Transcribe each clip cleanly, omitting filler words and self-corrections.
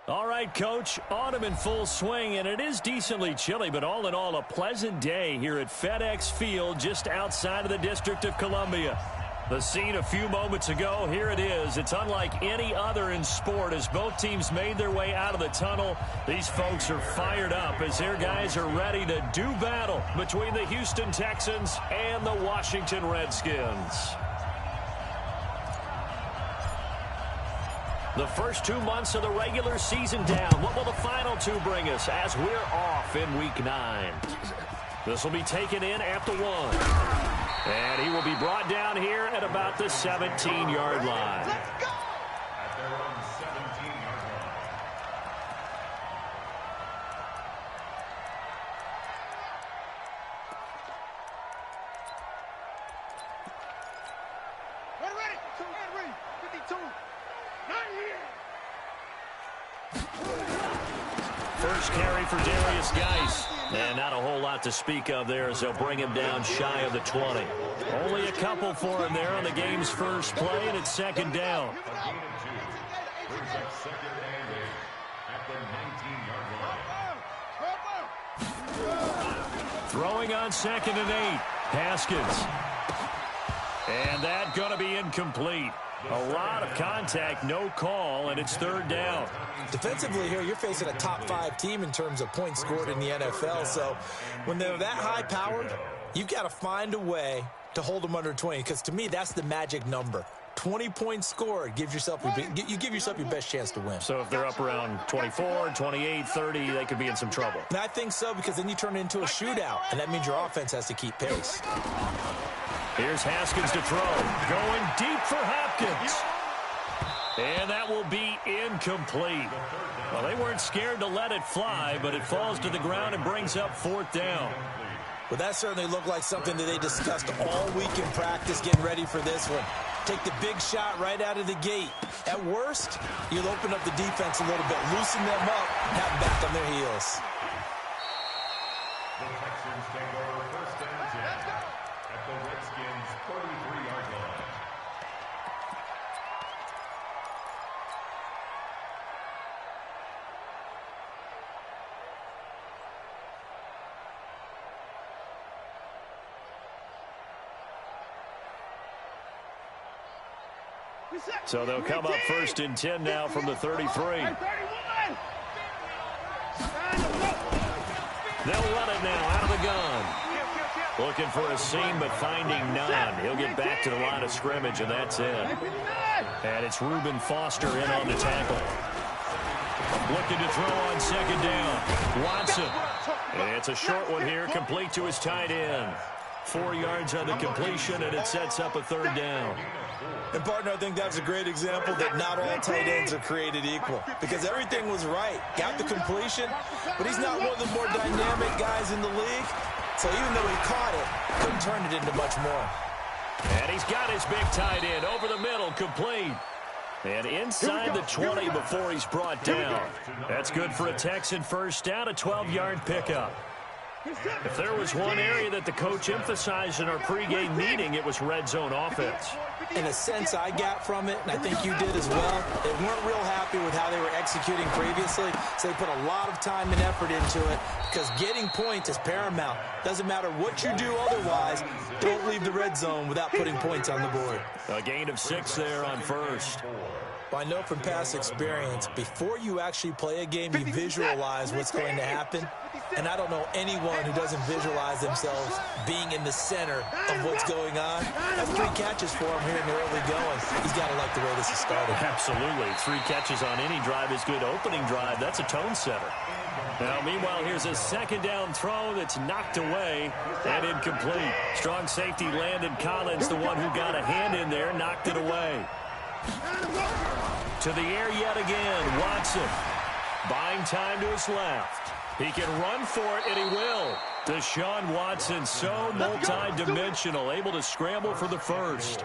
All right, Coach, autumn in full swing, and it is decently chilly, but all in all, a pleasant day here at FedEx Field just outside of the District of Columbia. The scene a few moments ago, here it is. It's unlike any other in sport as both teams made their way out of the tunnel. These folks are fired up as their guys are ready to do battle between the Houston Texans and the Washington Redskins. The first 2 months of the regular season down. What will the final two bring us as we're off in Week 9? This will be taken in at the 1. And he will be brought down here at about the 17-yard line. Let's go! At their own 17-yard line. Ready, 52. First carry for Darius Geis. And not a whole lot to speak of there as they'll bring him down shy of the 20. Only a couple for him there on the game's first play, and it's second down. Brings up second and 8 at the 19-yard line. Throwing on second and 8. Haskins. And that going to be incomplete. A lot of contact, no call, and it's third down. Defensively here, you're facing a top 5 team in terms of points scored in the NFL. So when they're that high-powered, you've got to find a way to hold them under 20. Because to me, that's the magic number. 20 points scored gives yourself you give yourself your best chance to win. So if they're up around 24, 28, 30, they could be in some trouble. And I think so, because then you turn it into a shootout, and that means your offense has to keep pace. Here's Haskins to throw. Going deep for Hopkins. And that will be incomplete. Well, they weren't scared to let it fly, but it falls to the ground and brings up fourth down. Well, that certainly looked like something that they discussed all week in practice getting ready for this one. Take the big shot right out of the gate. At worst, you'll open up the defense a little bit, loosen them up, have them back on their heels. The Texans take over first and 10 at the Redskins' 33-yard line. So they'll come up first and 10 now from the 33. They'll run it now out of the gun. Looking for a seam, but finding none. He'll get back to the line of scrimmage, and that's it. And it's Reuben Foster in on the tackle. Looking to throw on second down. Watson. And it's a short one here, complete to his tight end. 4 yards on the completion, and it sets up a third down. And, partner, I think that's a great example that not all tight ends are created equal, because everything was right. Got the completion, but he's not one of the more dynamic guys in the league. So even though he caught it, couldn't turn it into much more. And he's got his big tight end over the middle, complete. And inside the 20 before he's brought down. That's good for a Texan first down, a 12-yard pickup. If there was one area that the coach emphasized in our pregame meeting, it was red zone offense. In a sense I got from it, and I think you did as well, they weren't real happy with how they were executing previously, so they put a lot of time and effort into it, because getting points is paramount. Doesn't matter what you do otherwise, don't leave the red zone without putting points on the board. A gain of 6 there on first. Well, I know from past experience, before you actually play a game, you visualize what's going to happen. And I don't know anyone who doesn't visualize themselves being in the center of what's going on. That's 3 catches for him here in the early going. He's got to like the way this is started. Absolutely. 3 catches on any drive is good. Opening drive, that's a tone setter. Now, meanwhile, here's a second down throw that's knocked away and incomplete. Strong safety Landon Collins, the one who got a hand in there, knocked it away. To the air yet again, Watson. Buying time to his left. He can run for it, and he will. Deshaun Watson, so multi-dimensional, able to scramble for the first.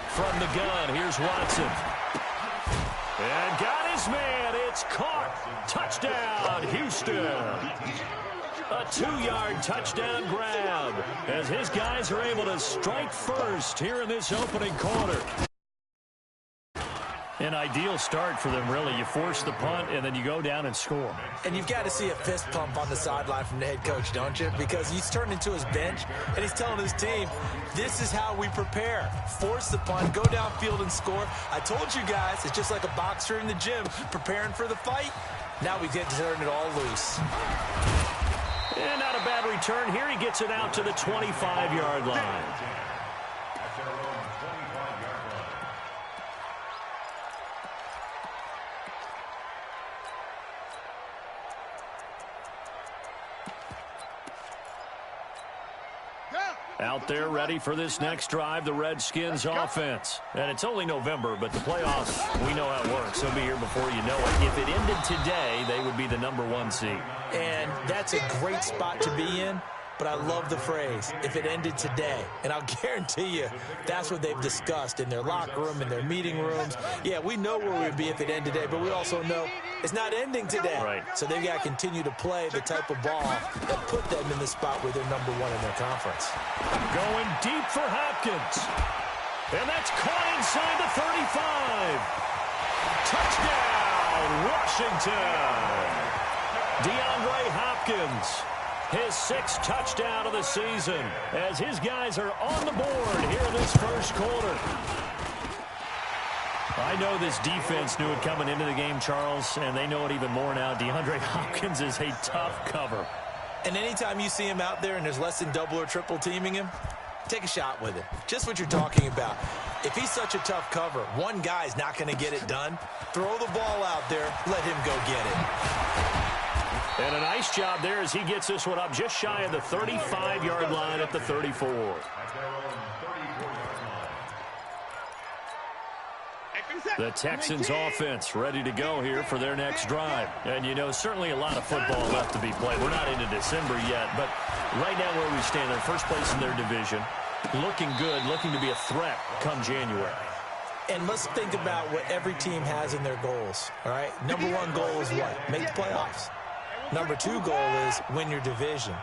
From the gun, here's Watson. And got his man. It's It's caught. Touchdown, Houston. A 2-yard touchdown grab as his guys are able to strike first here in this opening quarter. An ideal start for them, really. You force the punt, and then you go down and score. And you've got to see a fist pump on the sideline from the head coach, don't you? Because he's turned into his bench, and he's telling his team, this is how we prepare. Force the punt, go downfield and score. I told you guys, it's just like a boxer in the gym preparing for the fight. Now we get to turn it all loose. And not a bad return here. He gets it out to the 25-yard line. Out there ready for this next drive, the Redskins offense. And it's only November, but the playoffs, we know how it works. They'll be here before you know it. If it ended today, they would be the #1 seed. And that's a great spot to be in. But I love the phrase, if it ended today. And I'll guarantee you, that's what they've discussed in their locker room, in their meeting rooms. Yeah, we know where we'd be if it ended today, but we also know it's not ending today. Right. So they've got to continue to play the type of ball that put them in the spot where they're #1 in their conference. Going deep for Hopkins. And that's caught inside the 35. Touchdown, Washington. DeAndre Hopkins. His 6th touchdown of the season as his guys are on the board here in this first quarter. I know this defense knew it coming into the game, Charles, and they know it even more now. DeAndre Hopkins is a tough cover. And anytime you see him out there and there's less than double or triple teaming him, take a shot with it. Just what you're talking about. If he's such a tough cover, one guy's not going to get it done. Throw the ball out there. Let him go get it. And a nice job there as he gets this one up just shy of the 35-yard line at the 34. The Texans offense ready to go here for their next drive. And, you know, certainly a lot of football left to be played. We're not into December yet, but right now where we stand, they're first place in their division. Looking good, looking to be a threat come January. And let's think about what every team has in their goals, all right? #1 goal is what? Make the playoffs. #2 goal is win your division.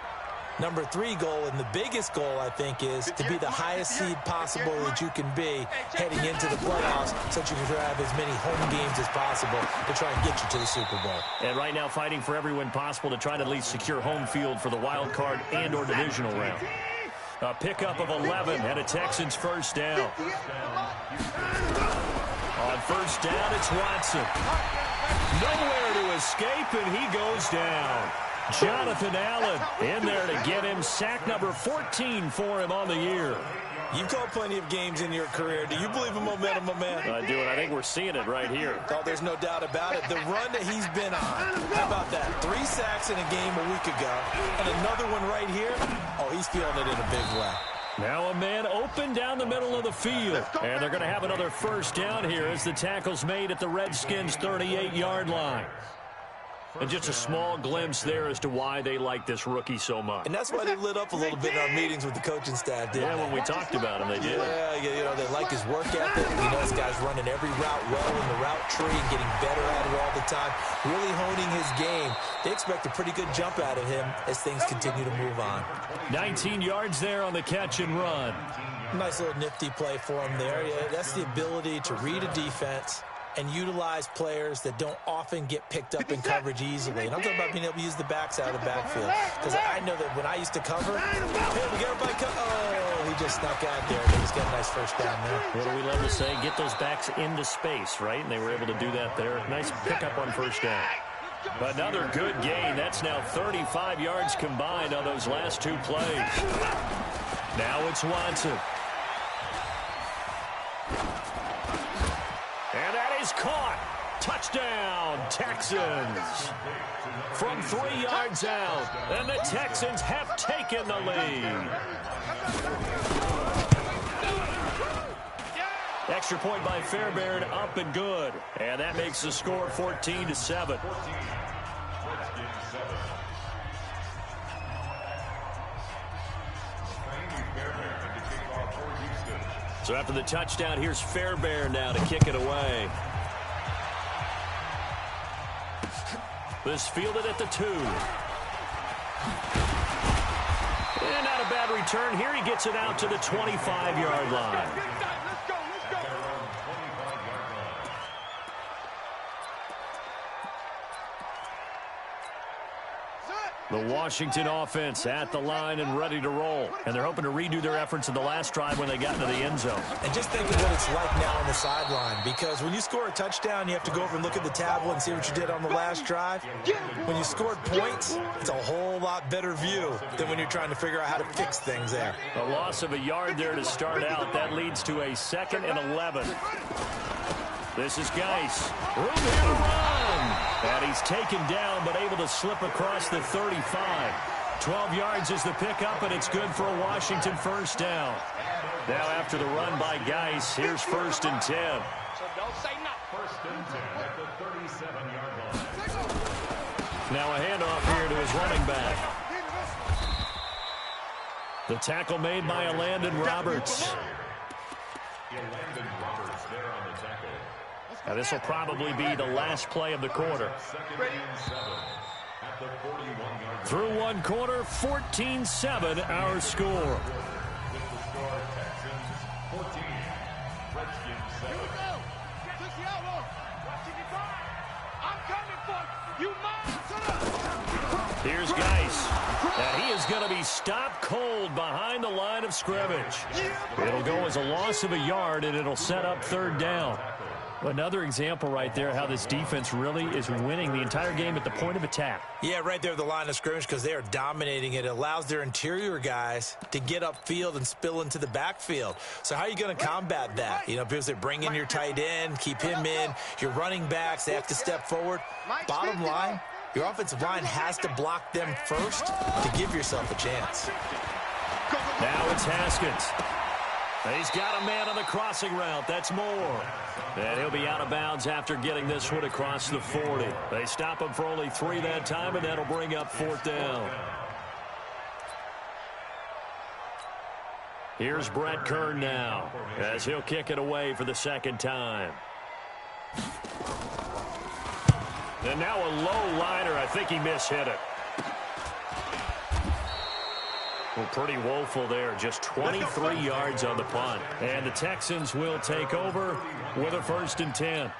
#3 goal, and the biggest goal, I think, is to be the highest seed possible that you can be heading into the playoffs so that you can have as many home games as possible to try and get you to the Super Bowl. And right now fighting for every win possible to try to at least secure home field for the wild card and or divisional round. A pickup of 11 and a Texans first down. On first down, it's Watson. Nowhere to escape, and he goes down. Jonathan Allen in there to get him sack number 14 for him on the year. You've called plenty of games in your career. Do you believe in momentum, my man? I do, and I think we're seeing it right here. Oh, there's no doubt about it. The run that he's been on. How about that? 3 sacks in a game a week ago, and another one right here. Oh, he's feeling it in a big way. Now a man open down the middle of the field. And they're going to have another first down here as the tackle's made at the Redskins' 38-yard line. And just a small glimpse there as to why they like this rookie so much. And that's why they lit up a little bit in our meetings with the coaching staff, didn't they? Yeah, when we talked about him, they did. Yeah, you know, they like his work ethic. You know, this guy's running every route well in the route tree and getting better at it all the time, really honing his game. They expect a pretty good jump out of him as things continue to move on. 19 yards there on the catch and run. Nice little nifty play for him there. Yeah, that's the ability to read a defense and utilize players that don't often get picked up in coverage easily. And I'm talking about being able to use the backs out of the backfield. Because I know that when I used to cover, hey, we got everybody oh, he just snuck out there. They just got a nice first down there. What do we love to say? Get those backs into space, right? And they were able to do that there. Nice pickup on first down. Another good gain. That's now 35 yards combined on those last 2 plays. Now it's Watson. And that is caught. Touchdown, Texans. From 3 yards out, and the Texans have taken the lead. Extra point by Fairbairn, up and good. And that makes the score 14-7. So after the touchdown, here's Fairbairn now to kick it away. This fielded at the 2. And not a bad return here. He gets it out to the 25-yard line. The Washington offense at the line and ready to roll. And they're hoping to redo their efforts in the last drive when they got into the end zone. And just think of what it's like now on the sideline. Because when you score a touchdown, you have to go over and look at the tablet and see what you did on the last drive. When you scored points, it's a whole lot better view than when you're trying to figure out how to fix things there. A loss of a yard there to start out. That leads to a 2nd and 11. This is Geis. Room here to run. And he's taken down, but able to slip across the 35. 12 yards is the pickup, and it's good for a Washington first down. Now after the run by Geis, here's 1st and 10. So don't say nothing. 1st and 10 at the 37-yard line. Now a handoff here to his running back. The tackle made by Landon Roberts. Landon Roberts there on the tackle. Now this will probably be the last play of the quarter. Through one quarter, 14-7 our score. With the score, Texans 14, Redskins 7. I'm coming for you. Here's Geis. And he is going to be stopped cold behind the line of scrimmage. It'll go as a loss of a yard, and it'll set up 3rd down. Another example right there how this defense really is winning the entire game at the point of attack. Yeah, right there at the line of scrimmage because they are dominating it. It allows their interior guys to get upfield and spill into the backfield. So how are you going to combat that? You know, because they bring in your tight end, keep him in. Your running backs, they have to step forward. Bottom line, your offensive line has to block them first to give yourself a chance. Now it's Haskins. He's got a man on the crossing route. That's Moore. And he'll be out of bounds after getting this one across the 40. They stop him for only 3 that time, and that'll bring up 4th down. Here's Brett Kern now as he'll kick it away for the 2nd time. And now a low liner. I think he mishit it. Well, pretty woeful there. Just 23 yards on the punt. And the Texans will take over with a 1st and 10.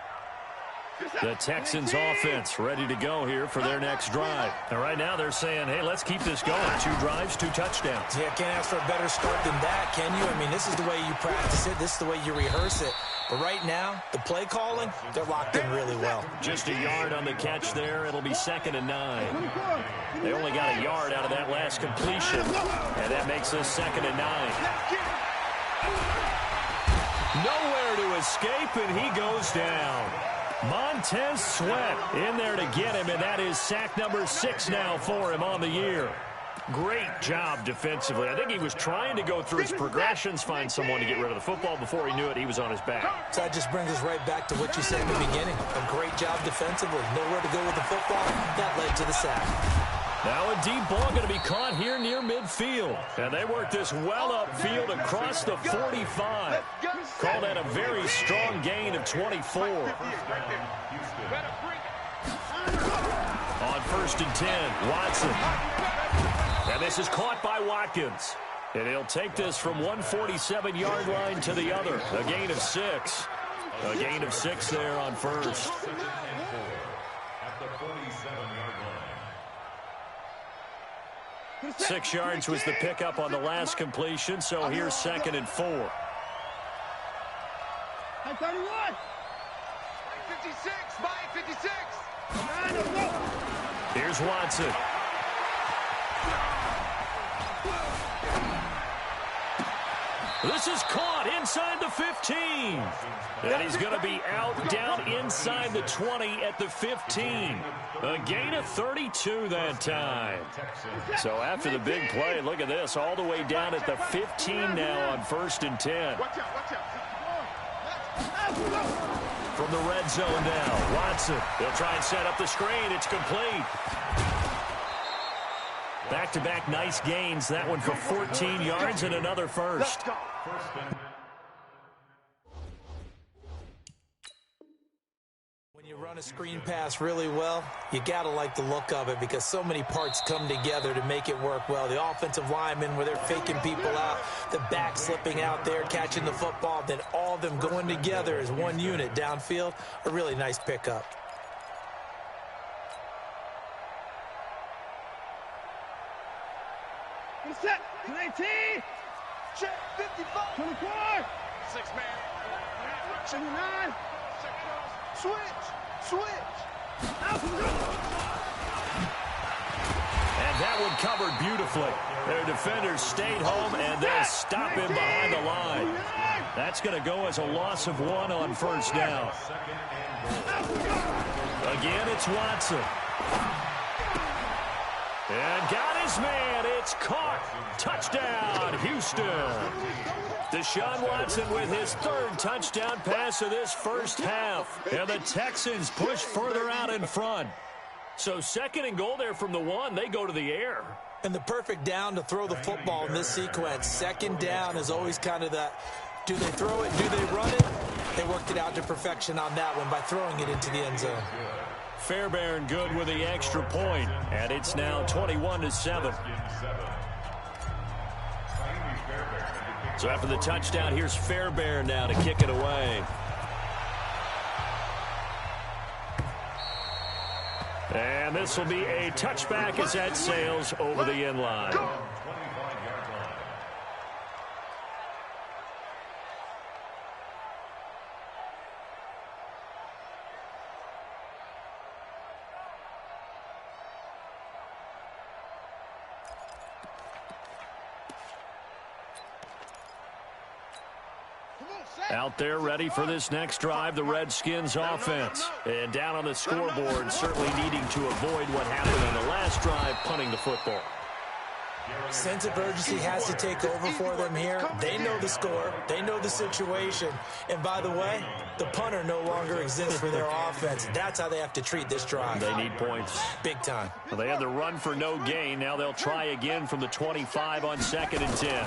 The Texans offense ready to go here for their next drive. And right now they're saying, hey, let's keep this going. 2 drives, 2 touchdowns. Yeah, can't ask for a better start than that, can you? I mean, this is the way you practice it. This is the way you rehearse it. But right now, the play calling, they're locked in really well. Just a yard on the catch there. It'll be 2nd and 9. They only got a yard out of that last completion. And that makes this 2nd and 9. Nowhere to escape, and he goes down. Montez Sweat in there to get him, and that is sack number 6 now for him on the year. Great job defensively. I think he was trying to go through his progressions, find someone to get rid of the football. Before he knew it, he was on his back. So that just brings us right back to what you said in the beginning. A great job defensively. Nowhere to go with the football. That led to the sack. Now a deep ball going to be caught here near midfield. And they work this well upfield across the 45. Call that a very strong gain of 24. On 1st and 10, Watson. And this is caught by Watkins. And he'll take this from 147-yard line to the other. A gain of 6. A gain of 6 there on 1st. At the 47-yard line. 6 yards was the pickup on the last completion, so here's 2nd and 4. 31. 56. By 56. Here's Watson. This is caught inside the 15. And he's going to be out down inside the 20 at the 15. A gain of 32 that time. So after the big play, look at this, all the way down at the 15 now on 1st and 10. From the red zone now, Watson. They'll try and set up the screen. It's complete. Back-to-back nice gains. That one for 14 yards and another first. You run a screen pass really well, you got to like the look of it because so many parts come together to make it work well. The offensive linemen where they're faking people out, the back slipping out there, catching the football, then all of them going together as one unit downfield, a really nice pickup. Set. 19. Check. 55. 24. 6-man. 79. Switch. And that one covered beautifully. Their defenders stayed home, and they'll stop him behind the line. That's going to go as a loss of 1 on first down. Again, it's Watson. And got his man. It's caught. Touchdown, Houston. Deshaun Watson with his 3rd touchdown pass of this first half. And the Texans push further out in front. So 2nd and goal there from the 1. They go to the air. And the perfect down to throw the football in this sequence. 2nd down is always kind of that, do they throw it, do they run it? They worked it out to perfection on that one by throwing it into the end zone. Fairbairn good with the extra point, and it's now 21-7. So after the touchdown, here's Fairbairn now to kick it away. And this will be a touchback as that sails over the end line. Out there ready for this next drive, the Redskins offense. And down on the scoreboard, certainly needing to avoid what happened on the last drive, punting the football. Sense of urgency has to take over for them here. They know the score. They know the situation. And by the way, the punter no longer exists for their offense. That's how they have to treat this drive. They need points. Big time. Well, they had the run for no gain. Now they'll try again from the 25 on 2nd and 10.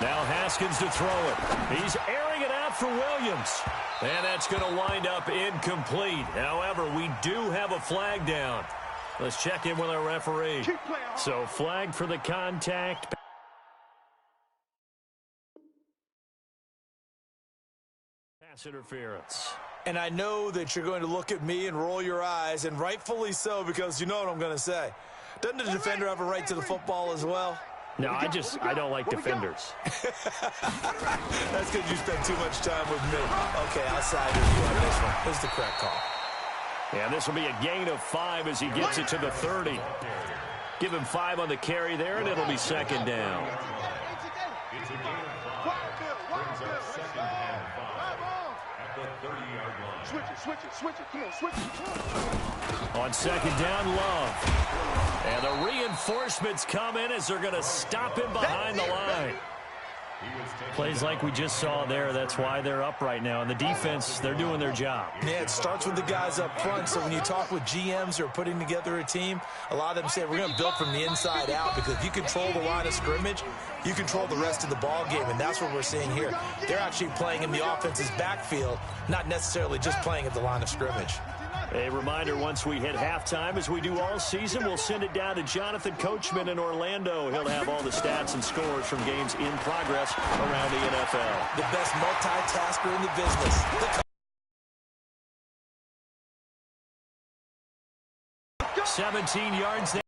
Now Haskins to throw it. He's airing it out for Williams. And that's going to wind up incomplete. However, we do have a flag down. Let's check in with our referee. So flag for the contact. Pass interference. And I know that you're going to look at me and roll your eyes, and rightfully so, because you know what I'm going to say. Doesn't the defender have a right to the football as well? No, I don't like defenders. That's because you spend too much time with me. Okay, I'll side with you on this one. Here's the correct call. And this will be a gain of 5 as he gets it to the 30. Give him 5 on the carry there, and it'll be 2nd down. It's a gain of 5. Brings up 2nd and 5 at the 30-yard line. Switch it. Come on, switch it. On 2nd down, Love. And the reinforcements come in as they're going to stop him behind the line. Plays like we just saw there. That's why they're up right now. And the defense, they're doing their job. Yeah, it starts with the guys up front. So when you talk with GMs who are putting together a team, a lot of them say we're going to build from the inside out, because if you control the line of scrimmage, you control the rest of the ball game. And that's what we're seeing here. They're actually playing in the offense's backfield, not necessarily just playing at the line of scrimmage. A reminder, once we hit halftime, as we do all season, we'll send it down to Jonathan Coachman in Orlando. He'll have all the stats and scores from games in progress around the NFL. The best multitasker in the business. 17 yards there.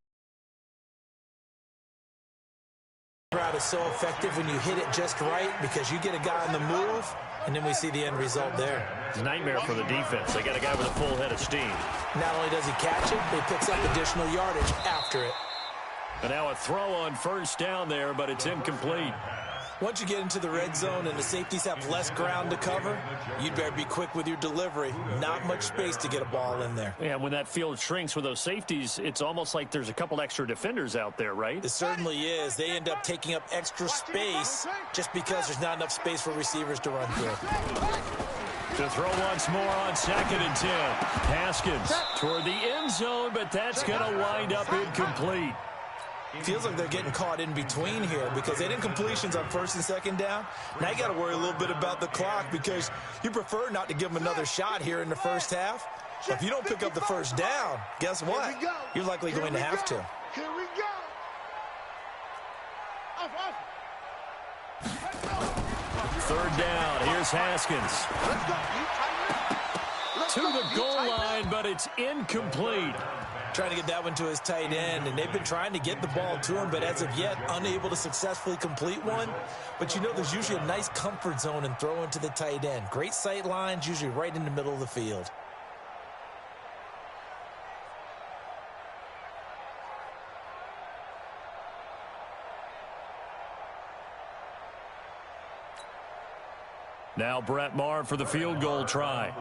Route is so effective when you hit it just right, because you get a guy on the move, and then we see the end result there. It's a nightmare for the defense. They got a guy with a full head of steam. Not only does he catch it, he picks up additional yardage after it. And now a throw on first down there, but it's incomplete. Once you get into the red zone and the safeties have less ground to cover, you'd better be quick with your delivery. Not much space to get a ball in there. Yeah, when that field shrinks with those safeties, it's almost like there's a couple extra defenders out there, right? It certainly is. They end up taking up extra space just because there's not enough space for receivers to run through. To throw once more on 2nd and 10. Haskins toward the end zone, but that's going to wind up incomplete. Feels like they're getting caught in between here, because they didn't completions on 1st and 2nd down. Now you got to worry a little bit about the clock, because you prefer not to give them another shot here in the first half. If you don't pick up the first down, guess what? You're likely going to have to. Here we go. Third down. Here's Haskins. To the goal line, but it's incomplete. Trying to get that one to his tight end, and they've been trying to get the ball to him, but as of yet, unable to successfully complete one. But you know there's usually a nice comfort zone in throwing to the tight end. Great sight lines, usually right in the middle of the field. Now Brett Maher for the field goal try.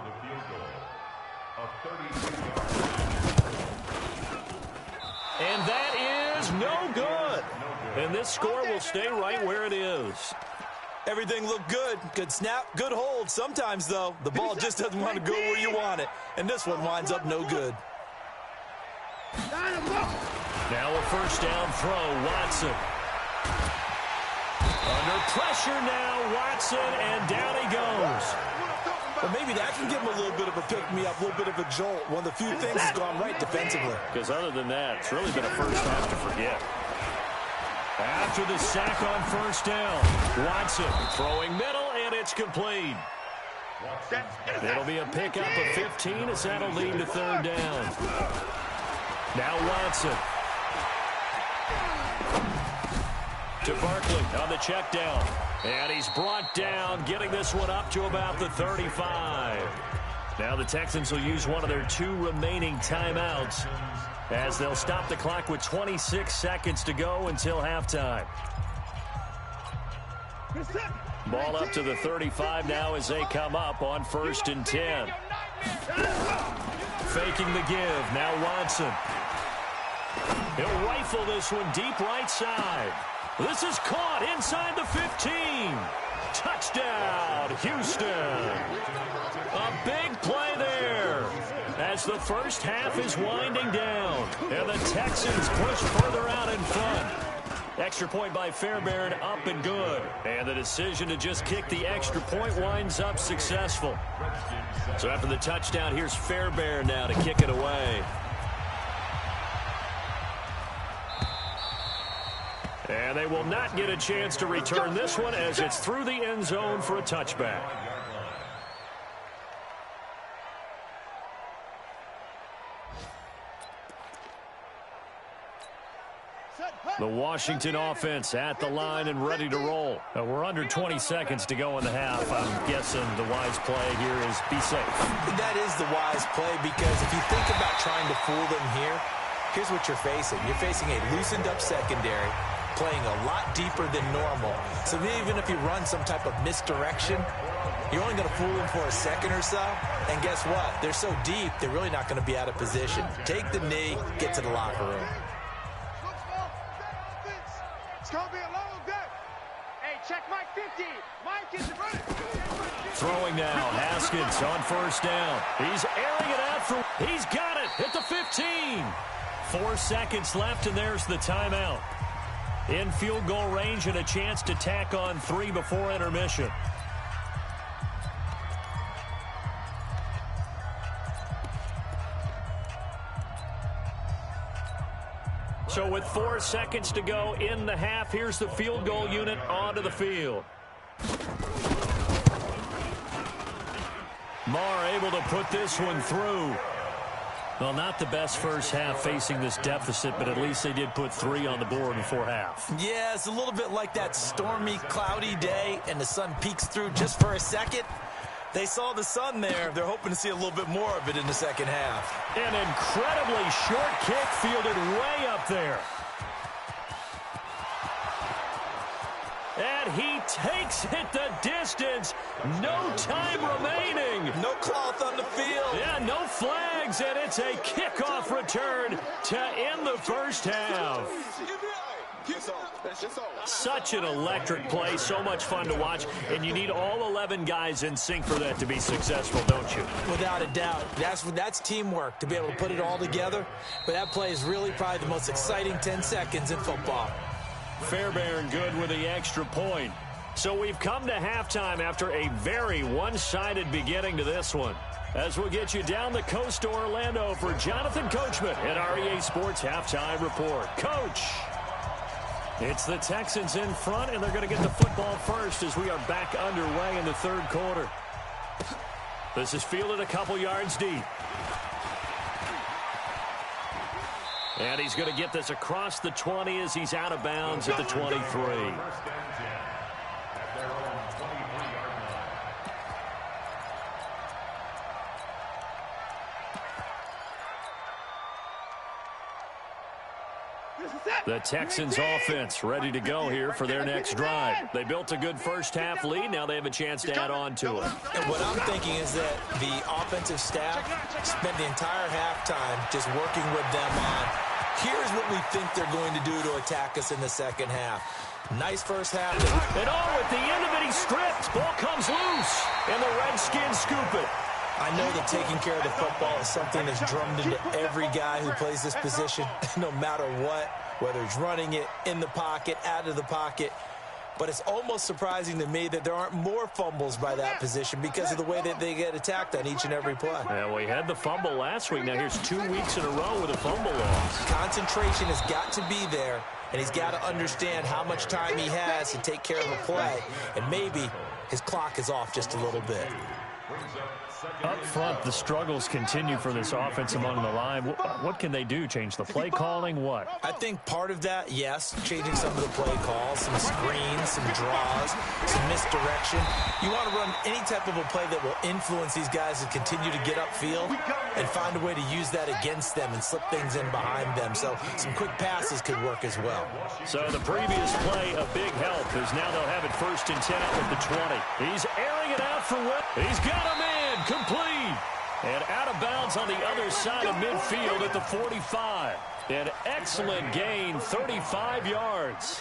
And that is no good. And this score will stay right where it is. Everything looked good. Good snap, good hold. Sometimes, though, the ball just doesn't want to go where you want it. And this one winds up no good. Now a first down throw, Watson. Under pressure now, Watson, and down he goes. But maybe that can give him a little bit of a pick-me-up, a little bit of a jolt. One of the few things that's gone right defensively. Because other than that, it's really been a first half to forget. After the sack on first down, Watson throwing middle, and it's complete. It'll be a pickup of 15 as that'll lead to third down. Now Watson. To Barkley on the check down. And he's brought down, getting this one up to about the 35. Now the Texans will use one of their 2 remaining timeouts as they'll stop the clock with 26 seconds to go until halftime. Ball up to the 35 now as they come up on 1st and 10. Faking the give. Now Watson. He'll rifle this one deep right side. This is caught inside the 15. Touchdown, Houston. A big play there as the first half is winding down. And the Texans push further out in front. Extra point by Fairbairn, up and good. And the decision to just kick the extra point winds up successful. So after the touchdown, here's Fairbairn now to kick it away. And they will not get a chance to return this one as it's through the end zone for a touchback. The Washington offense at the line and ready to roll. We're under 20 seconds to go in the half. I'm guessing the wise play here is be safe. That is the wise play because if you think about trying to fool them here, here's what you're facing. You're facing a loosened up secondary, playing a lot deeper than normal. So even if you run some type of misdirection, you're only going to fool them for a second or so. And guess what? They're so deep, they're really not going to be out of position. Take the knee, get to the locker room. It's going to be a long day. Hey, check Mike 50. Mike is running. Throwing now, Haskins on first down. He's airing it out for, he's got it at the 15. 4 seconds left, and there's the timeout. In field goal range and a chance to tack on 3 before intermission. So with 4 seconds to go in the half, here's the field goal unit onto the field. Maher able to put this one through. Well, not the best first half facing this deficit, but at least they did put 3 on the board before half. Yeah, it's a little bit like that stormy, cloudy day, and the sun peeks through just for a second. They saw the sun there. They're hoping to see a little bit more of it in the second half. An incredibly short kick fielded way up there. And he takes it the distance. No time remaining. No cloth on the field. Yeah, no flags, and it's a kickoff return to end the first half. Such an electric play, so much fun to watch, and you need all 11 guys in sync for that to be successful, don't you? Without a doubt. That's teamwork, to be able to put it all together. But that play is really probably the most exciting 10 seconds in football. Fairbairn good with the extra point. So we've come to halftime after a very one-sided beginning to this one. as we'll get you down the coast to Orlando for Jonathan Coachman at REA Sports Halftime Report. Coach, it's the Texans in front, and they're going to get the football first as we are back underway in the third quarter. This is fielded a couple yards deep. And he's going to get this across the 20 as he's out of bounds at the 23. The Texans offense ready to go here for their next drive. They built a good first-half lead. Now they have a chance to add on to it. And what I'm thinking is that the offensive staff spent the entire halftime just working with them on, here's what we think they're going to do to attack us in the second half. Nice first half. And at the end of it, he stripped. Ball comes loose, and the Redskins scoop it. I know that taking care of the football is something that's drummed into every guy who plays this position, no matter what, whether he's running it, in the pocket, out of the pocket. But it's almost surprising to me that there aren't more fumbles by that position because of the way that they get attacked on each and every play. Yeah, we had the fumble last week. Now here's 2 weeks in a row with a fumble loss. Concentration has got to be there, and he's got to understand how much time he has to take care of a play. And maybe his clock is off just a little bit. Up front, the struggles continue for this offense among the line. What can they do? Change the play calling? What? I think part of that, yes, changing some of the play calls, some screens, some draws, some misdirection. You want to run any type of a play that will influence these guys to continue to get upfield and find a way to use that against them and slip things in behind them. So some quick passes could work as well. So the previous play, a big help, as now they'll have it 1st and 10 up at the 20. He's airing it out for Will. He's got him in. Complete. And out of bounds on the other side of midfield at the 45. An excellent gain, 35 yards.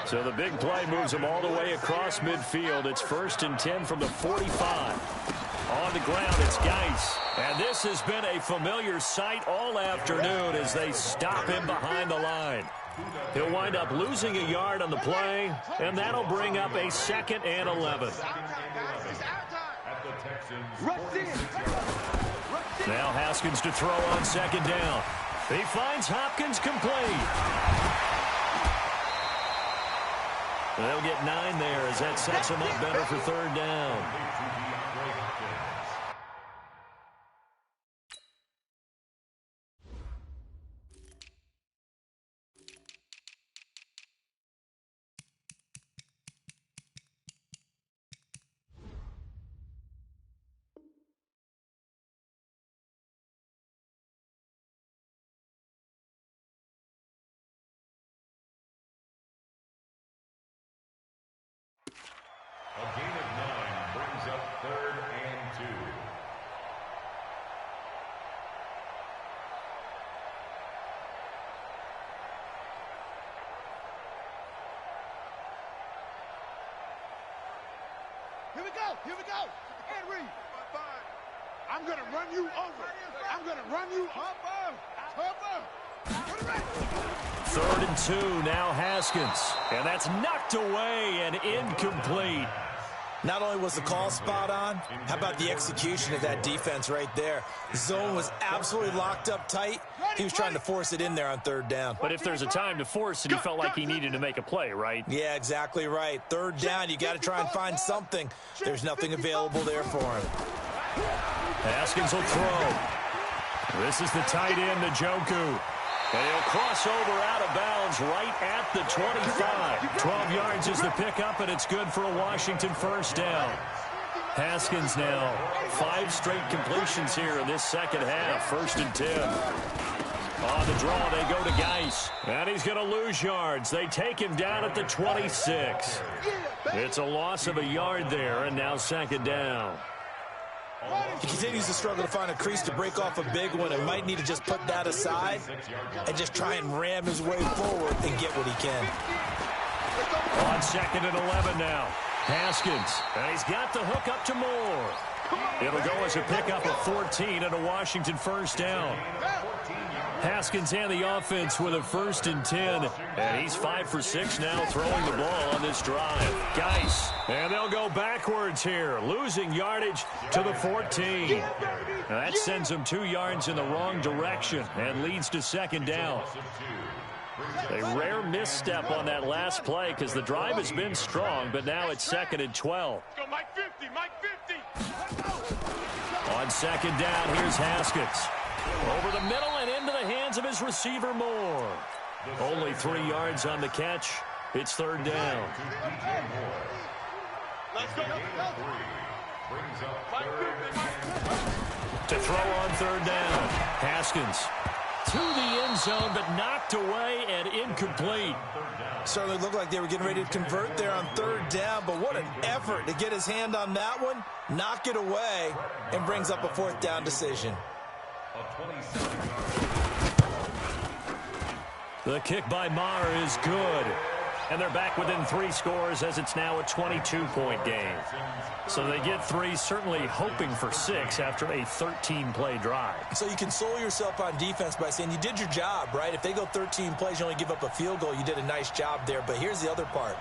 So the big play moves him all the way across midfield. It's 1st and 10 from the 45. On the ground, it's Geis. And this has been a familiar sight all afternoon as they stop him behind the line. He'll wind up losing a yard on the play, and that'll bring up a 2nd and 11. Now Haskins to throw on 2nd down. He finds Hopkins complete. They'll get 9 there as that sets him up better for 3rd down. A gain of 9 brings up 3rd and 2. Here we go. Here we go. And read. I'm going to run you over. I'm going to run you over. 3rd and 2, now Haskins. And that's knocked away and incomplete. Not only was the call spot on, how about the execution of that defense right there? The zone was absolutely locked up tight. He was trying to force it in there on 3rd down. But if there's a time to force it, he felt like he needed to make a play, right? Yeah, exactly right. 3rd down, you got to try and find something. There's nothing available there for him. Haskins will throw. This is the tight end, Njoku. And he'll cross over out of bounds right at the 25. 12 yards is the pickup, and it's good for a Washington 1st down. Haskins now 5 straight completions here in this second half. 1st and 10. On the draw, they go to Geis. And he's going to lose yards. They take him down at the 26. It's a loss of a yard there, and now 2nd down. He continues to struggle to find a crease to break off a big one and might need to just put that aside and just try and ram his way forward and get what he can. On 2nd and 11 now. Haskins, and he's got the hook up to Moore. It'll go as a pickup of 14 and a Washington 1st down. Haskins and the offense with a 1st and 10, and he's 5 for 6 now throwing the ball on this drive. Geis And they'll go backwards here, losing yardage to the 14. Now that sends them 2 yards in the wrong direction and leads to second down. A rare misstep on that last play because the drive has been strong, but now it's 2nd and 12. Mike 50, Mike 50. On second down, here's Haskins. Over the middle and into the hands of his receiver, Moore. Only 3 yards on the catch. It's 3rd down. Let's go. To throw on 3rd down. Haskins to the end zone, but knocked away and incomplete. Certainly looked like they were getting ready to convert there on 3rd down, but what an effort to get his hand on that one, knock it away, and brings up a 4th down decision. The kick by Maher is good. And they're back within 3 scores as it's now a 22-point game. So they get 3, certainly hoping for 6 after a 13-play drive. So you console yourself on defense by saying you did your job, right? If they go 13 plays, you only give up a field goal, you did a nice job there. But here's the other part.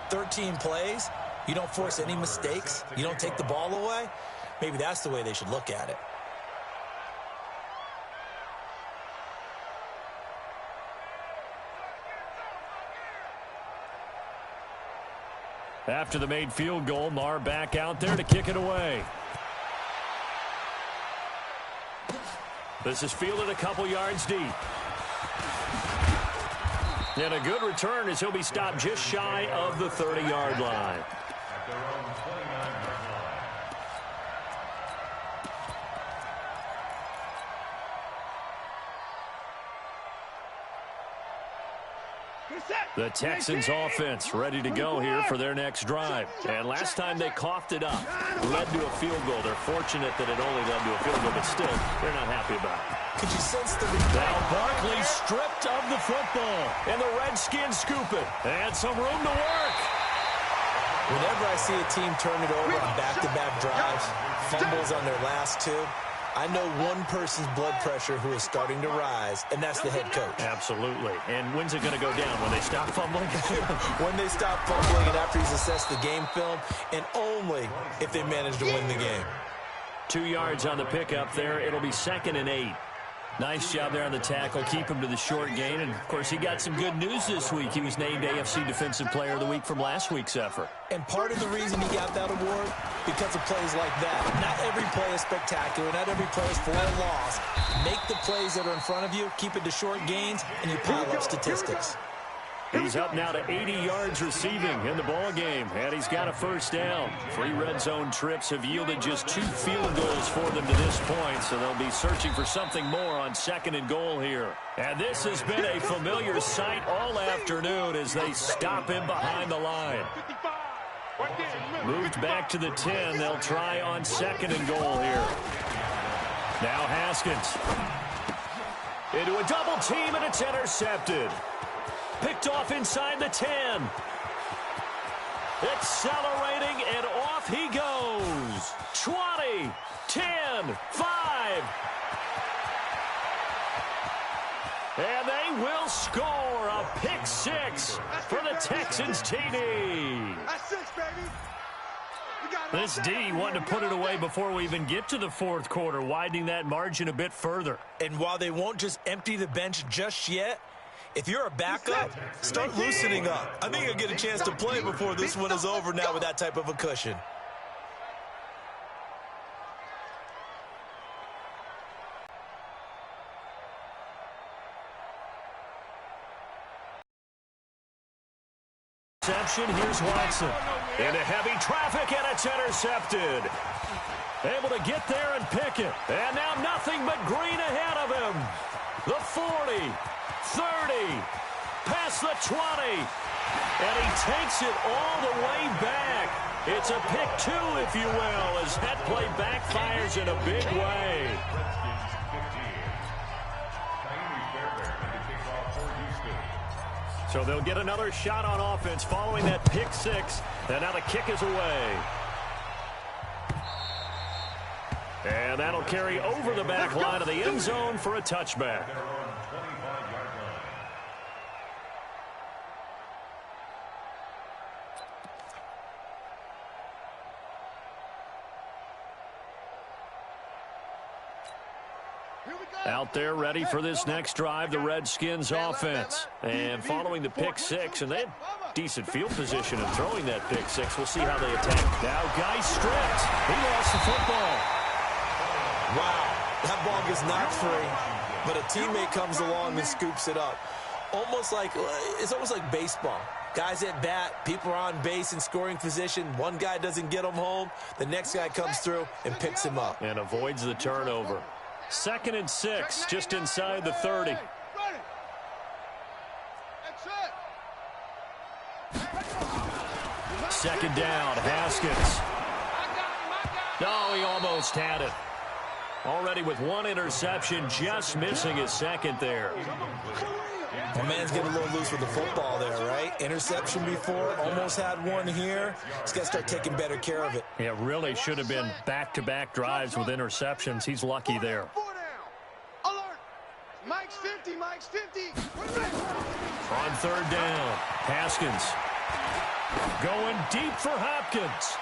13 plays, you don't force any mistakes, you don't take the ball away. Maybe that's the way they should look at it. After the made field goal, Maher back out there to kick it away. This is fielded a couple yards deep. And a good return as he'll be stopped just shy of the 30-yard line. The Texans offense ready to go here for their next drive. And last time they coughed it up, led to a field goal. They're fortunate that it only led to a field goal, but still, they're not happy about it. Could you sense the... Now Barkley stripped of the football, and the Redskins scoop it. And some room to work. Whenever I see a team turn it over on back-to-back drives, fumbles on their last 2, I know one person's blood pressure who is starting to rise, and that's the head coach. Absolutely. And when's it going to go down? When they stop fumbling? When they stop fumbling and after he's assessed the game film, and only if they manage to win the game. 2 yards on the pickup there. It'll be 2nd and 8. Nice job there on the tackle. Keep him to the short gain. And, of course, he got some good news this week. He was named AFC Defensive Player of the Week from last week's effort. And part of the reason he got that award, because of plays like that. Not every play is spectacular. Not every play is for a loss. Make the plays that are in front of you, keep it to short gains, and you pile up statistics. He's up now to 80 yards receiving in the ball game, and he's got a 1st down. 3 red zone trips have yielded just 2 field goals for them to this point, so they'll be searching for something more on 2nd and goal here. And this has been a familiar sight all afternoon as they stop him behind the line. Moved back to the 10. They'll try on 2nd and goal here. Now Haskins. Into a double team, and it's intercepted. Picked off inside the 10. Accelerating, and off he goes. 20, 10, 5. And they will score a pick 6 for the Texans TD. That's 6, baby. This D wanting to put it away before we even get to the 4th quarter, widening that margin a bit further. And while they won't just empty the bench just yet, if you're a backup, start loosening up. I think you'll get a chance to play before this one is over now with that type of a cushion. Here's Watson. Into heavy traffic, and it's intercepted. Able to get there and pick it. And now nothing but green ahead of him. The 40, 30, past the 20. And he takes it all the way back. It's a pick 2, if you will, as that play backfires in a big way. So they'll get another shot on offense following that pick 6. And now the kick is away. And that'll carry over the back line of the end zone for a touchback. Out there ready for this next drive, the Redskins offense. And following the pick six, and they had decent field position in throwing that pick six. We'll see how they attack. Now, guy stripped. He lost the football. Wow, that ball gets knocked free, but a teammate comes along and scoops it up. It's almost like baseball. Guys at bat, people are on base in scoring position. One guy doesn't get him home. The next guy comes through and picks him up. And avoids the turnover. 2nd and 6, just inside the 30. Second down, Haskins. No, he almost had it. Already with one interception, just missing his second there. My man's getting a little loose with the football there, right? Interception before, almost had one here. He's got to start taking better care of it. Yeah, really should have been back-to-back drives with interceptions. He's lucky there. Alert! Mike's 50, Mike's 50. On 3rd down, Haskins going deep for Hopkins.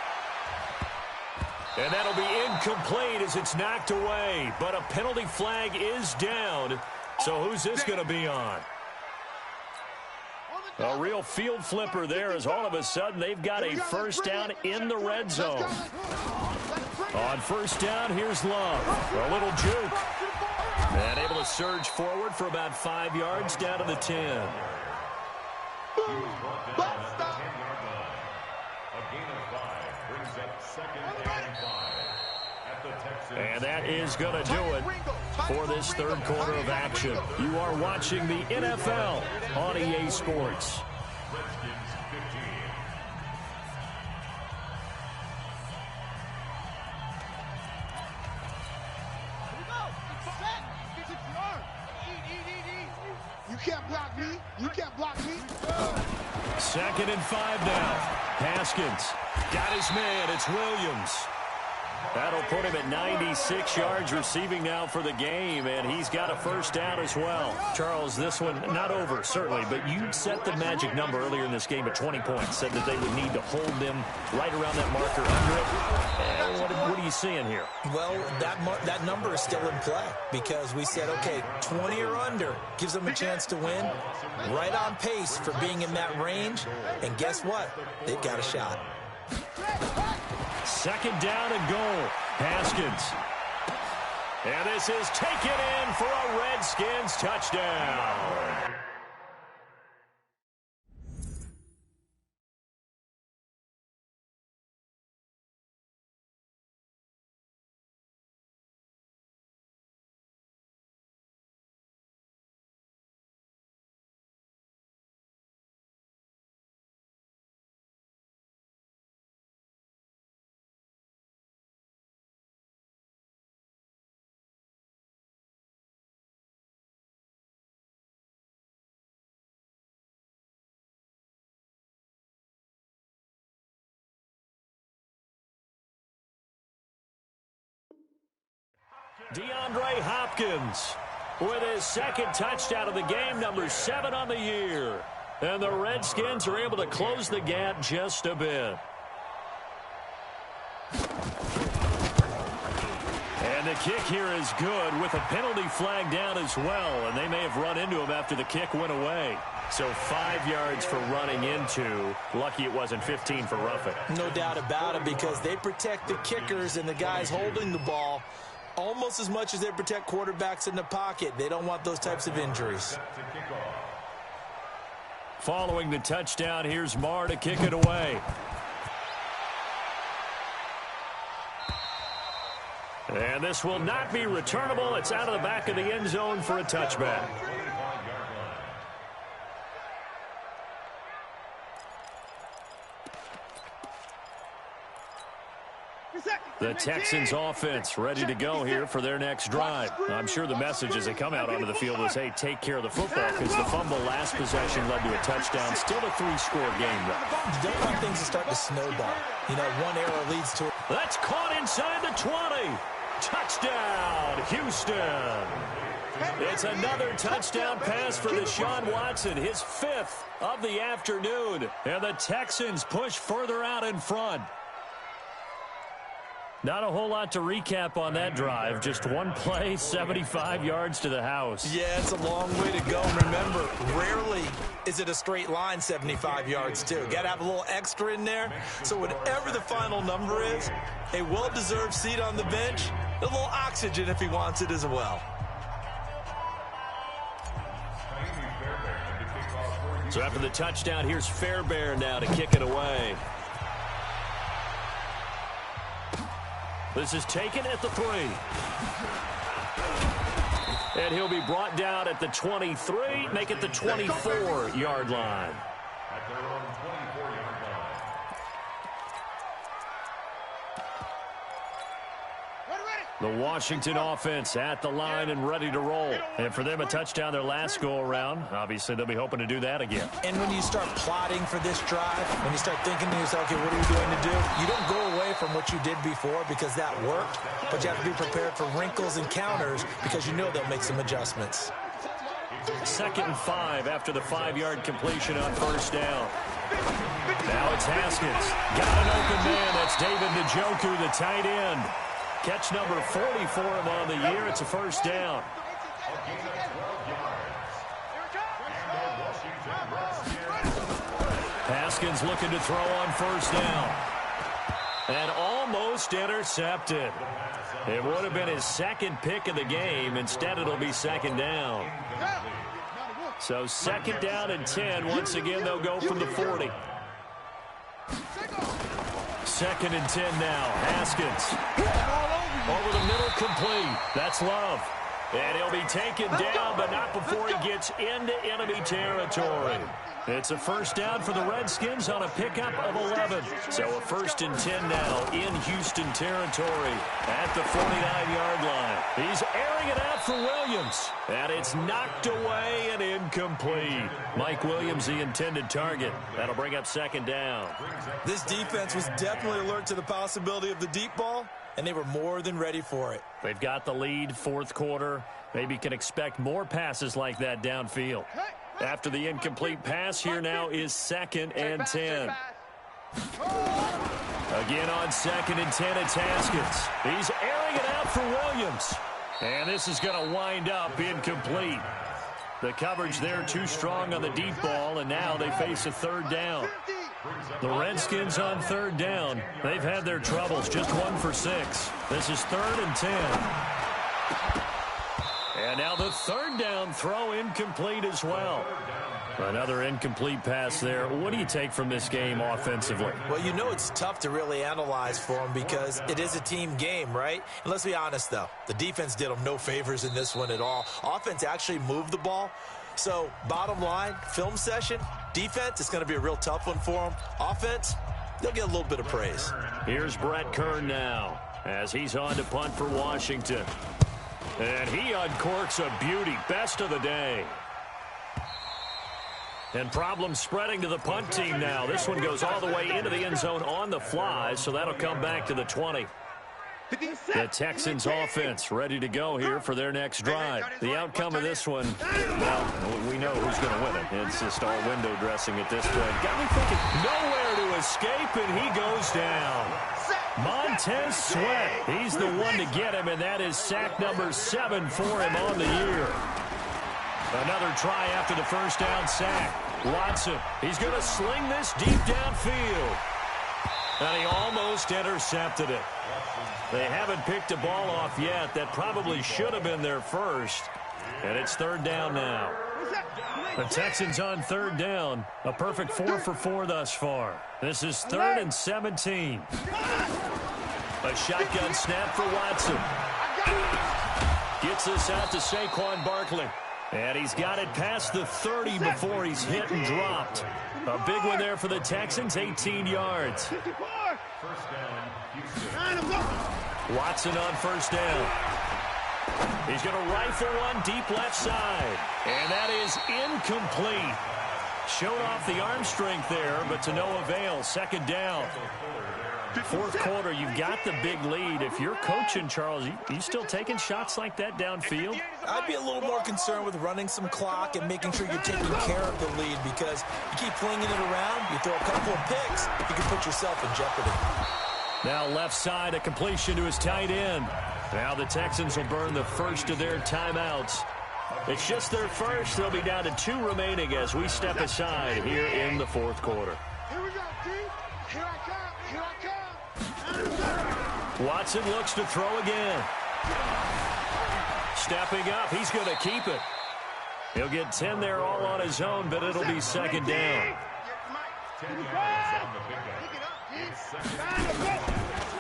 And that'll be incomplete as it's knocked away. But a penalty flag is down. So who's this going to be on? A real field flipper there as all of a sudden they've got a first down in the red zone. On 1st down, here's Love. A little juke. And able to surge forward for about 5 yards down to the 10. And that is going to do it for this 3rd quarter of action. You are watching the NFL on EA Sports. You can't block me. You can't block me. 2nd and 5 now. Haskins got his man. It's Williams. That'll put him at 96 yards receiving now for the game, and he's got a first down as well. Charles, this one not over, certainly, but you set the magic number earlier in this game at 20 points, said that they would need to hold them right around that marker under it. What are you seeing here? Well, that number is still in play because we said, okay, 20 or under gives them a chance to win. Right on pace for being in that range, and guess what? They've got a shot. 2nd down and goal. Haskins. And this is taken in for a Redskins touchdown. DeAndre Hopkins with his 2nd touchdown of the game, number 7 on the year. And the Redskins are able to close the gap just a bit. And the kick here is good with a penalty flag down as well. And they may have run into him after the kick went away. So 5 yards for running into. Lucky it wasn't 15 for roughing. No doubt about it, because they protect the kickers and the guys holding the ball almost as much as they protect quarterbacks in the pocket. They don't want those types of injuries. Following the touchdown, here's Marr to kick it away. And this will not be returnable. It's out of the back of the end zone for a touchback. The Texans offense ready to go here for their next drive. I'm sure the message as they come out onto the field was, hey, take care of the football, because the fumble last possession led to a touchdown. Still a 3-score game, though. You don't want things to start to snowball. You know, one error leads to it. That's caught inside the 20. Touchdown, Houston. It's another touchdown pass for Deshaun Watson, his 5th of the afternoon. And the Texans push further out in front. Not a whole lot to recap on that drive. Just one play, 75 yards to the house. Yeah, it's a long way to go. And remember, rarely is it a straight line 75 yards, too. Got to have a little extra in there. So whatever the final number is, a well-deserved seat on the bench, a little oxygen if he wants it as well. So after the touchdown, here's Fairbairn now to kick it away. This is taken at the 3. And he'll be brought down at the 23, make it the 24-yard line. At their own 24-yard line. The Washington offense at the line and ready to roll. And for them, a touchdown their last go-around. Obviously, they'll be hoping to do that again. And when you start plotting for this drive, when you start thinking to yourself, okay, what are you going to do? You don't go away from what you did before because that worked, but you have to be prepared for wrinkles and counters because you know they'll make some adjustments. 2nd and 5 after the 5-yard completion on first down. Now it's Haskins. Got an open man. That's David Njoku, the tight end. Catch number 40 for him on the year. It's a first down. Haskins looking to throw on first down. And almost intercepted. It would have been his second pick of the game. Instead, it'll be second down. So 2nd down and 10. Once again, they'll go from the 40. 2nd and 10 now. Haskins. Over the middle, complete. That's Love. And he'll be taken down, but not before he gets into enemy territory. It's a first down for the Redskins on a pickup of 11. So a 1st and 10 now in Houston territory at the 49-yard line. He's airing it out for Williams. And it's knocked away and incomplete. Mike Williams, the intended target. That'll bring up 2nd down. This defense was definitely alert to the possibility of the deep ball, and they were more than ready for it. They've got the lead, 4th quarter. Maybe can expect more passes like that downfield. After the incomplete pass, here now is 2nd and 10. Again on 2nd and 10, it's Haskins. He's airing it out for Williams. And this is going to wind up incomplete. The coverage there too strong on the deep ball, and now they face a 3rd down. The Redskins on 3rd down. They've had their troubles, just 1 for 6. This is 3rd and 10. And now the 3rd down throw incomplete as well. Another incomplete pass there. What do you take from this game offensively? Well, you know it's tough to really analyze for them because it is a team game, right? And let's be honest, though. The defense did them no favors in this one at all. Offense actually moved the ball. So, bottom line, film session, defense, it's going to be a real tough one for them. Offense, they'll get a little bit of praise. Here's Brett Kern now as he's on to punt for Washington. And he uncorks a beauty. Best of the day. And problems spreading to the punt team now. This one goes all the way into the end zone on the fly, so that'll come back to the 20. The Texans offense ready to go here for their next drive. The outcome of this one, well, we know who's going to win it. It's just all window dressing at this point. Got me thinking, nowhere to escape, and he goes down. Montez Sweat, he's the one to get him, and that is sack number 7 for him on the year. Another try after the first down sack. Watson, he's going to sling this deep downfield. And he almost intercepted it. They haven't picked a ball off yet. That probably should have been their first. And it's 3rd down now. The Texans on 3rd down. A perfect 4 for 4 thus far. This is 3rd and 17. A shotgun snap for Watson. Gets this out to Saquon Barkley. And he's got it past the 30 before he's hit and dropped. A big one there for the Texans, 18 yards. Watson on first down. He's going to rifle one deep left side. And that is incomplete. Showed off the arm strength there, but to no avail. 2nd down. 4th quarter, you've got the big lead. If you're coaching, Charles, you still taking shots like that downfield? I'd be a little more concerned with running some clock and making sure you're taking care of the lead because you keep flinging it around, you throw a couple of picks, you can put yourself in jeopardy. Now left side, a completion to his tight end. Now the Texans will burn the first of their timeouts. It's just their first. They'll be down to 2 remaining as we step aside here in the fourth quarter. Here we go, D. Here I come. Here I come. Watson looks to throw again. Stepping up, he's going to keep it. He'll get 10 there all on his own, but it'll be second down.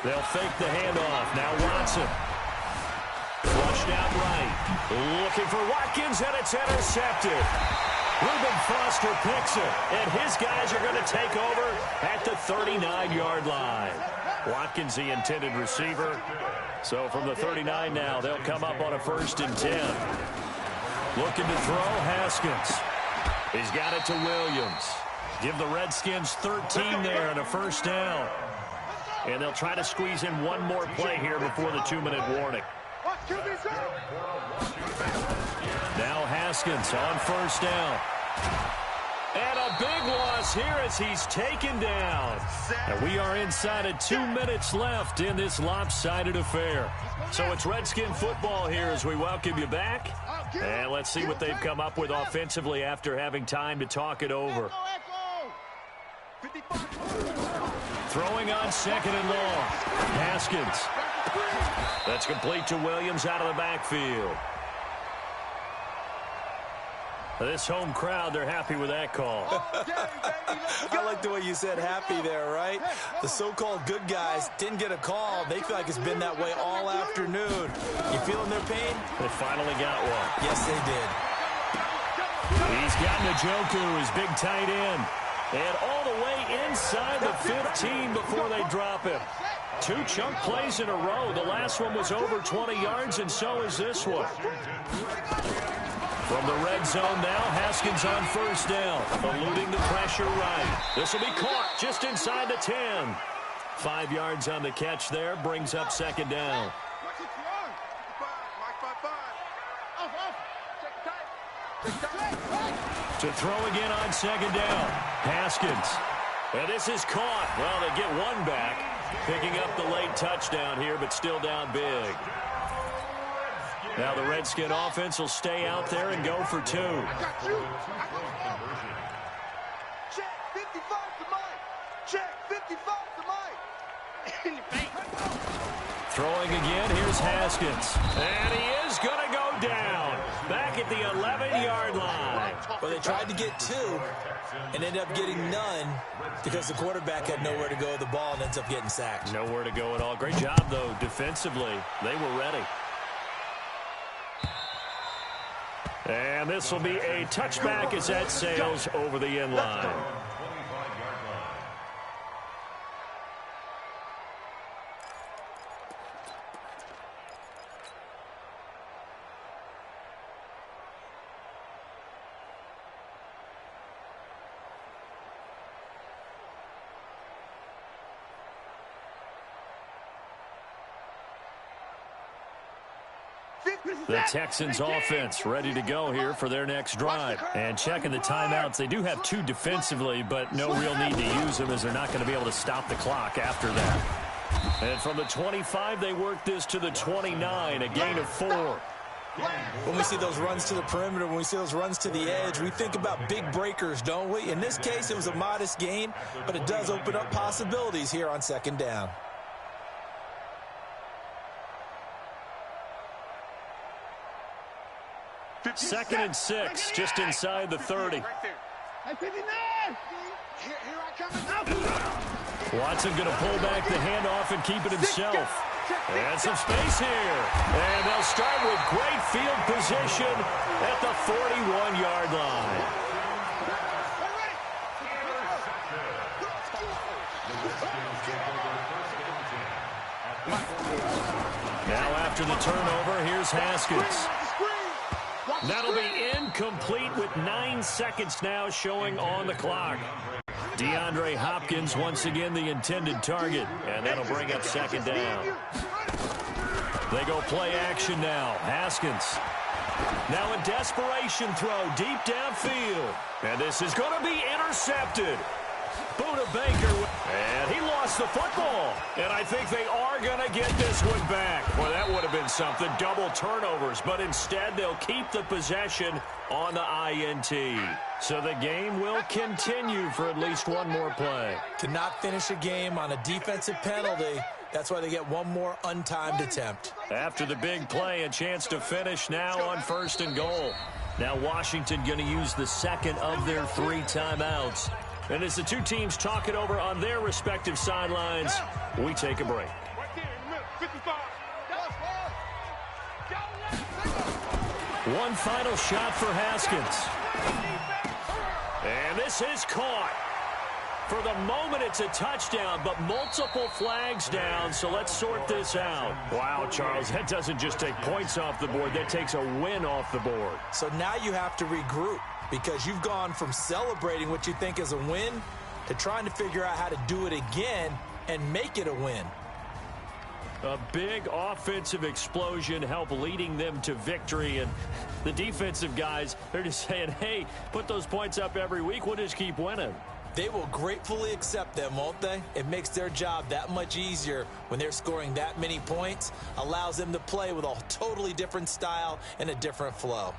They'll fake the handoff. Now Watson. Flushed out right. Looking for Watkins, and it's intercepted. Reuben Foster picks it, and his guys are going to take over at the 39-yard line. Watkins, the intended receiver. So from the 39 now, they'll come up on a 1st and 10. Looking to throw, Haskins. He's got it to Williams. Give the Redskins 13 there and a 1st down. And they'll try to squeeze in one more play here before the 2-minute warning. Now Haskins on 1st down. And a big loss here as he's taken down. And we are inside of 2 minutes left in this lopsided affair. So it's Redskin football here as we welcome you back. And let's see what they've come up with offensively after having time to talk it over. Throwing on 2nd and long. Haskins. That's complete to Williams out of the backfield. This home crowd, they're happy with that call. I like the way you said happy there, right? The so-called good guys didn't get a call. They feel like it's been that way all afternoon. You feeling their pain? They finally got one. Yes, they did. He's got Njoku, his big tight end. And all the way inside the 15 before they drop him. 2 chunk plays in a row. The last one was over 20 yards, and so is this one. From the red zone now, Haskins on 1st down, eluding the pressure right. This will be caught just inside the 10. 5 yards on the catch there, brings up 2nd down. To throw again on 2nd down, Haskins. And this is caught. Well, they get one back, picking up the late touchdown here, but still down big. Now the Redskin offense will stay out there and go for 2. Check 55 to Mike. Check 55 to Mike. Throwing again, here's Haskins. And he is going to go down. Back at the 11-yard line. Well, they tried to get 2 and ended up getting none because the quarterback had nowhere to go with the ball and ends up getting sacked. Nowhere to go at all. Great job, though, defensively. They were ready. And this will be a touchback as that sails over the end line. The Texans offense ready to go here for their next drive. And checking the timeouts, they do have 2 defensively, but no real need to use them as they're not going to be able to stop the clock after that. And from the 25, they work this to the 29, a gain of 4. When we see those runs to the perimeter, when we see those runs to the edge, we think about big breakers, don't we? In this case, it was a modest gain, but it does open up possibilities here on 2nd down. Second and 6, just inside the 30. Watson going to pull back the handoff and keep it himself. And some space here. And they'll start with great field position at the 41-yard line. Now after the turnover, here's Haskins. That'll be incomplete with 9 seconds now showing on the clock. DeAndre Hopkins once again the intended target, and that'll bring up 2nd down. They go play action now. Haskins. Now a desperation throw deep downfield. And this is going to be intercepted. Buda Baker, and he lost lost the football. And I think they are going to get this one back. Well, that would have been something. Double turnovers. But instead, they'll keep the possession on the INT. So the game will continue for at least one more play. To not finish a game on a defensive penalty, that's why they get one more untimed attempt. After the big play, a chance to finish now on 1st and goal. Now Washington going to use the second of their 3 timeouts. And as the two teams talk it over on their respective sidelines, we take a break. One final shot for Haskins. And this is caught. For the moment, it's a touchdown, but multiple flags down, so let's sort this out. Wow, Charles, that doesn't just take points off the board. That takes a win off the board. So now you have to regroup because you've gone from celebrating what you think is a win to trying to figure out how to do it again and make it a win. A big offensive explosion helped leading them to victory, and the defensive guys, they're just saying, hey, put those points up every week, we'll just keep winning. They will gratefully accept them, won't they? It makes their job that much easier when they're scoring that many points, allows them to play with a totally different style and a different flow.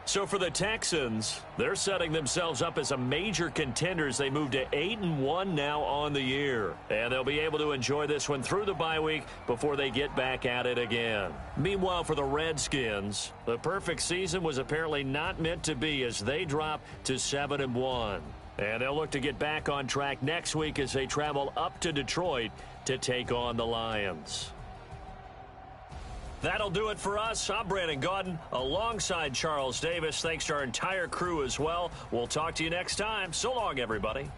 So for the Texans, they're setting themselves up as a major contender as they move to 8-1 now on the year. And they'll be able to enjoy this one through the bye week before they get back at it again. Meanwhile, for the Redskins, the perfect season was apparently not meant to be as they drop to 7-1. And they'll look to get back on track next week as they travel up to Detroit to take on the Lions. That'll do it for us. I'm Brandon Gaudin alongside Charles Davis. Thanks to our entire crew as well. We'll talk to you next time. So long, everybody.